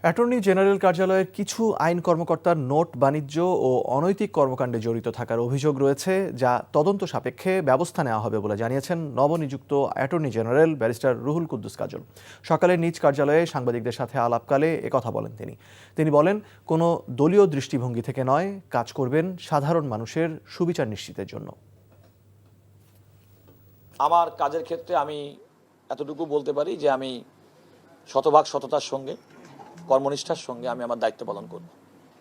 Attorney general কার্যালয়ের কিছু আইন কর্মকর্তার নোট বাণিজ্য ও অনৈতিক কর্মকাণ্ডে জড়িত থাকার অভিযোগ রয়েছে, যা তদন্ত সাপেক্ষে ব্যবস্থা নেওয়া হবে বলে জানিয়েছেন নবনিযুক্ত attorney general barrister Ruhul Quddus Kajal. সকালে নিজ কার্যালয়ে সাংবাদিকদের সাথে আলাপকালে একথা বলেন তিনি বলেন, কোনো দলীয় দৃষ্টিভঙ্গি থেকে নয়, কাজ করবেন সাধারণ মানুষের সুবিচার নিশ্চিতের জন্য। আমার কাজের ক্ষেত্রে আমি এতটুকু বলতে পারি যে আমি শতভাগ সততার সঙ্গে কর্মনিষ্ঠার সঙ্গে আমি আমার দায়িত্ব পালন করব।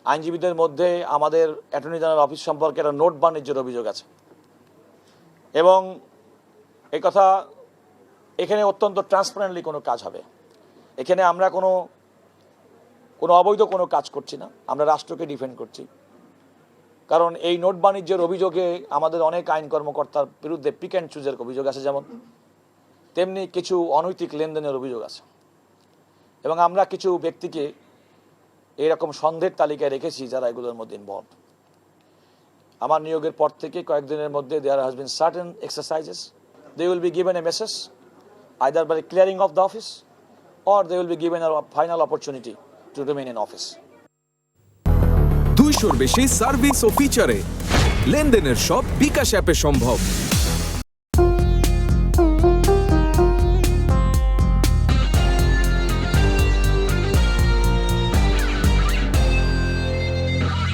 আইনজীবীদের মধ্যে আমাদের অ্যাটর্নি জেনারেল অফিস সম্পর্কে একটা নোট বাণিজ্যের অভিযোগ আছে এবং এই কথা এখানে অত্যন্ত ট্রান্সপারেন্টলি কোনো কাজ হবে। এখানে আমরা কোনো অবৈধ কোনো কাজ করছি না, আমরা রাষ্ট্রকে ডিফেন্ড করছি। কারণ এই নোট বাণিজ্যের অভিযোগে আমাদের অনেক আইন কর্মকর্তার বিরুদ্ধে পিক অ্যান্ড চুজের অভিযোগ আছে, যেমন তেমনি কিছু অনৈতিক লেনদেনের অভিযোগ আছে এবং আমরা কিছু ব্যক্তিকে এরকম সন্দেহের তালিকায় রেখেছি যারা এগুলোর মধ্যে ইনভলভ। আমার নিয়োগের পর থেকে কয়েকদিনের মধ্যে there has been certain exercises, they will be given a message either by clearing of the office or they will be given a final opportunity to remain in office. 200-র বেশি সার্ভিস ও ফিচারে লেনদেনের সব বিকাশ অ্যাপে সম্ভব।